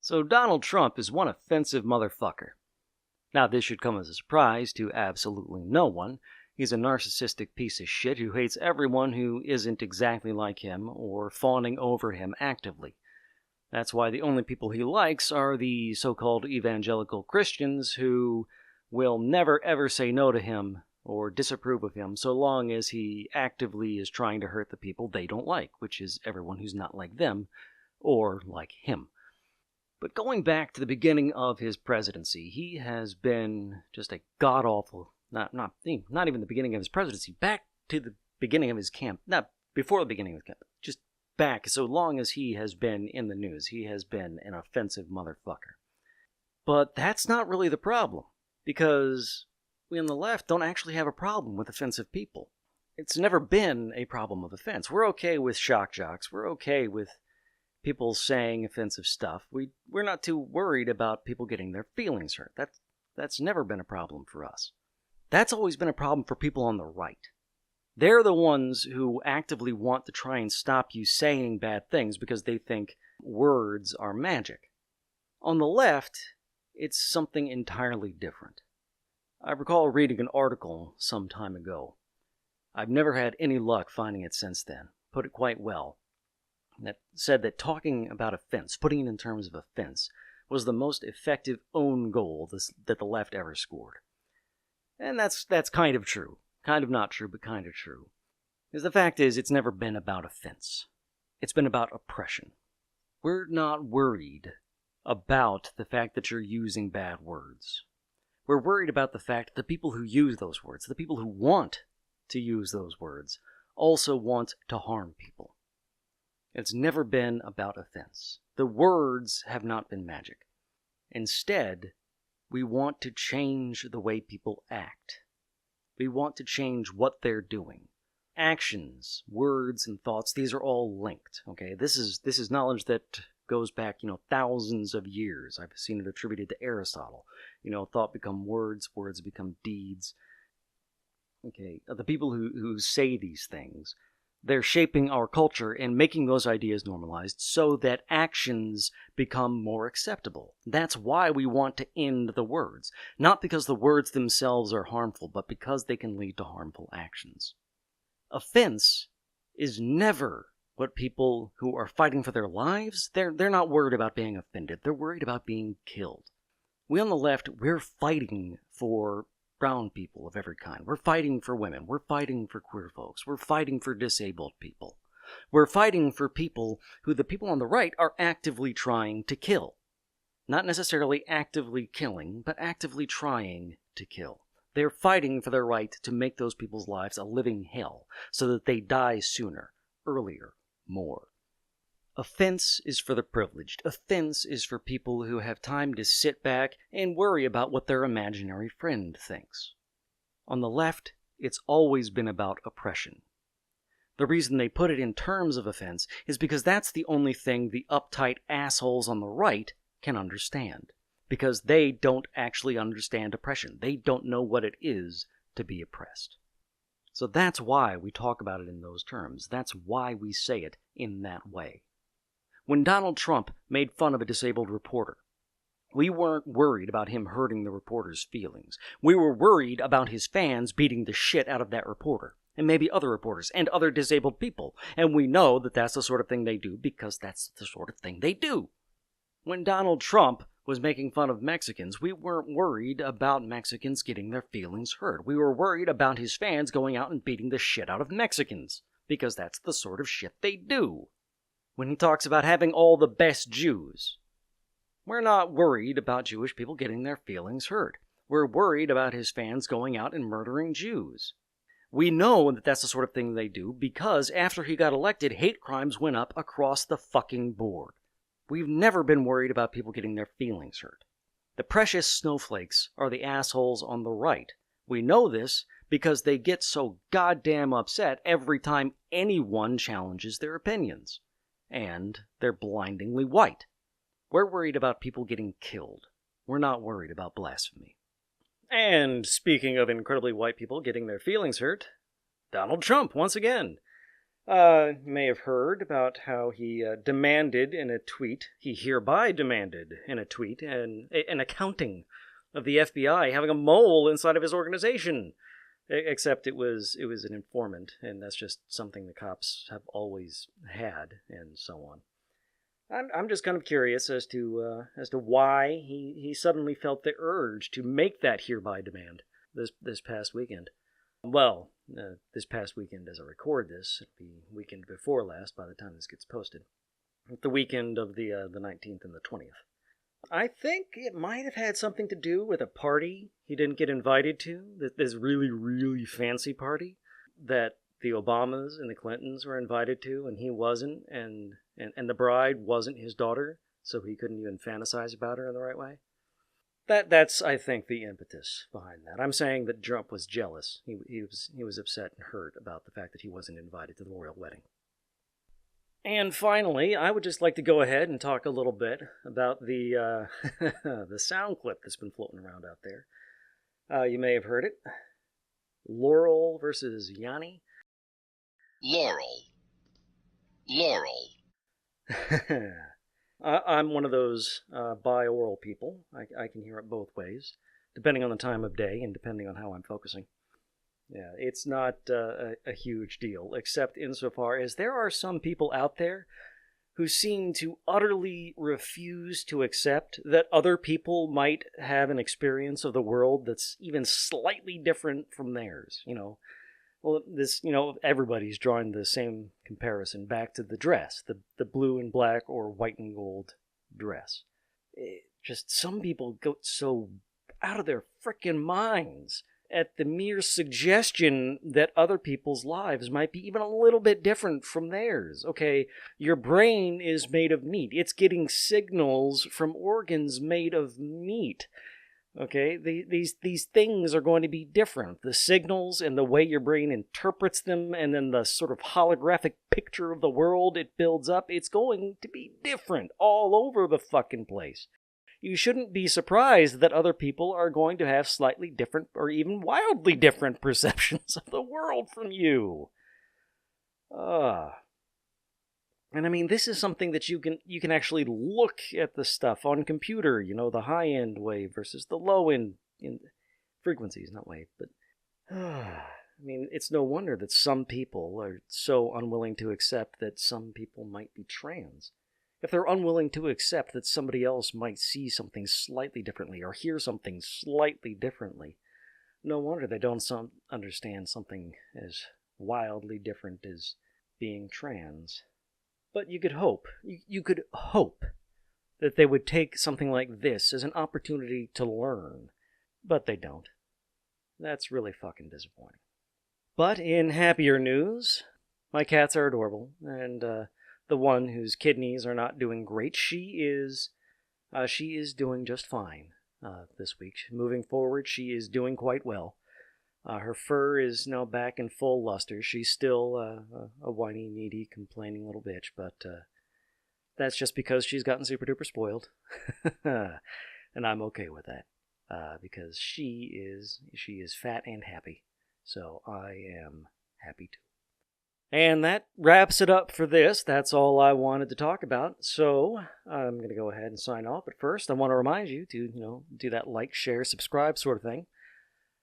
So Donald Trump is one offensive motherfucker. Now, this should come as a surprise to absolutely no one. He's a narcissistic piece of shit who hates everyone who isn't exactly like him or fawning over him actively. That's why the only people he likes are the so-called evangelical Christians who will never ever say no to him or disapprove of him so long as he actively is trying to hurt the people they don't like, which is everyone who's not like them or like him. But going back to the beginning of his presidency, he has been just a god-awful, not even the beginning of his presidency, back to the beginning of his not before the beginning of his camp, just back so long as he has been in the news. He has been an offensive motherfucker. But that's not really the problem, because we on the left don't actually have a problem with offensive people. It's never been a problem of offense. We're okay with shock jocks. We're okay with people saying offensive stuff. We're not too worried about people getting their feelings hurt. That's never been a problem for us. That's always been a problem for people on the right. They're the ones who actively want to try and stop you saying bad things because they think words are magic. On the left, it's something entirely different. I recall reading an article some time ago. I've never had any luck finding it since then. Put it quite well. That said that talking about offense, putting it in terms of offense, was the most effective own goal that the left ever scored. And that's kind of true. Kind of not true, but kind of true. Because the fact is, it's never been about offense. It's been about oppression. We're not worried about the fact that you're using bad words. We're worried about the fact that the people who use those words, the people who want to use those words, also want to harm people. It's never been about offense. The words have not been magic. Instead, we want to change the way people act. We want to change what they're doing. Actions, words, and thoughts, these are all linked. Okay, this is knowledge that goes back, thousands of years. I've seen it attributed to Aristotle. Thought become words, words become deeds. Okay, the people who say these things, they're shaping our culture and making those ideas normalized so that actions become more acceptable. That's why we want to end the words. Not because the words themselves are harmful, but because they can lead to harmful actions. Offense is never what people who are fighting for their lives, they're not worried about being offended. They're worried about being killed. We on the left, we're fighting for brown people of every kind. We're fighting for women. We're fighting for queer folks. We're fighting for disabled people. We're fighting for people who the people on the right are actively trying to kill. Not necessarily actively killing, but actively trying to kill. They're fighting for their right to make those people's lives a living hell so that they die sooner, earlier, more. Offense is for the privileged. Offense is for people who have time to sit back and worry about what their imaginary friend thinks. On the left, it's always been about oppression. The reason they put it in terms of offense is because that's the only thing the uptight assholes on the right can understand. Because they don't actually understand oppression. They don't know what it is to be oppressed. So that's why we talk about it in those terms. That's why we say it in that way. When Donald Trump made fun of a disabled reporter, we weren't worried about him hurting the reporter's feelings. We were worried about his fans beating the shit out of that reporter, and maybe other reporters, and other disabled people. And we know that that's the sort of thing they do because that's the sort of thing they do. When Donald Trump was making fun of Mexicans, we weren't worried about Mexicans getting their feelings hurt. We were worried about his fans going out and beating the shit out of Mexicans, because that's the sort of shit they do. When he talks about having all the best Jews, we're not worried about Jewish people getting their feelings hurt. We're worried about his fans going out and murdering Jews. We know that that's the sort of thing they do because after he got elected, hate crimes went up across the fucking board. We've never been worried about people getting their feelings hurt. The precious snowflakes are the assholes on the right. We know this because they get so goddamn upset every time anyone challenges their opinions. And they're blindingly white. We're worried about people getting killed. We're not worried about blasphemy. And speaking of incredibly white people getting their feelings hurt, Donald Trump, once again. You may have heard about how he demanded in a tweet, he hereby demanded in a tweet, an accounting of the FBI having a mole inside of his organization. Except it was an informant, and that's just something the cops have always had, and so on. I'm just kind of curious as to why he suddenly felt the urge to make that hereby demand this past weekend. Well, this past weekend as I record this, it'll be weekend before last by the time this gets posted. The weekend of the 19th and the 20th. I think it might have had something to do with a party he didn't get invited to, this really, really fancy party that the Obamas and the Clintons were invited to, and he wasn't, and the bride wasn't his daughter, so he couldn't even fantasize about her in the right way. That's, I think, the impetus behind that. I'm saying that Trump was jealous. He was upset and hurt about the fact that he wasn't invited to the royal wedding. And finally, I would just like to go ahead and talk a little bit about the the sound clip that's been floating around out there. You may have heard it. Laurel versus Yanny. Laurel. I'm one of those binaural people. I can hear it both ways, depending on the time of day and depending on how I'm focusing. Yeah, it's not a huge deal, except insofar as there are some people out there who seem to utterly refuse to accept that other people might have an experience of the world that's even slightly different from theirs. Well, everybody's drawing the same comparison back to the dress, the blue and black or white and gold dress. Just some people go so out of their frickin' minds at the mere suggestion that other people's lives might be even a little bit different from theirs. Okay, your brain is made of meat. It's getting signals from organs made of meat. Okay, these things are going to be different. The signals and the way your brain interprets them, and then the sort of holographic picture of the world it builds up, it's going to be different all over the fucking place. You shouldn't be surprised that other people are going to have slightly different or even wildly different perceptions of the world from you. And I mean, this is something that you can actually look at the stuff on computer, the high-end wave versus the low-end frequencies, not wave, but I mean, it's no wonder that some people are so unwilling to accept that some people might be trans. If they're unwilling to accept that somebody else might see something slightly differently or hear something slightly differently, no wonder they don't understand something as wildly different as being trans. But you could hope that they would take something like this as an opportunity to learn. But they don't. That's really fucking disappointing. But in happier news, my cats are adorable, and the one whose kidneys are not doing great, she is doing just fine this week. Moving forward, she is doing quite well. Her fur is now back in full luster. She's still a whiny, needy, complaining little bitch, but that's just because she's gotten super duper spoiled. And I'm okay with that, because she is fat and happy. So I am happy too. And that wraps it up for this. That's all I wanted to talk about. So I'm going to go ahead and sign off. But first, I want to remind you to, do that like, share, subscribe sort of thing.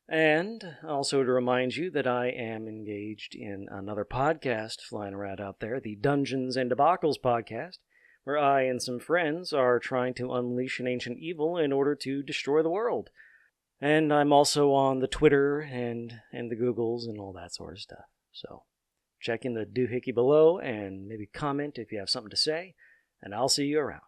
And also to remind you that I am engaged in another podcast flying around out there, the Dungeons and Debacles podcast, where I and some friends are trying to unleash an ancient evil in order to destroy the world. And I'm also on the Twitter and the Googles and all that sort of stuff. So check in the doohickey below and maybe comment if you have something to say, and I'll see you around.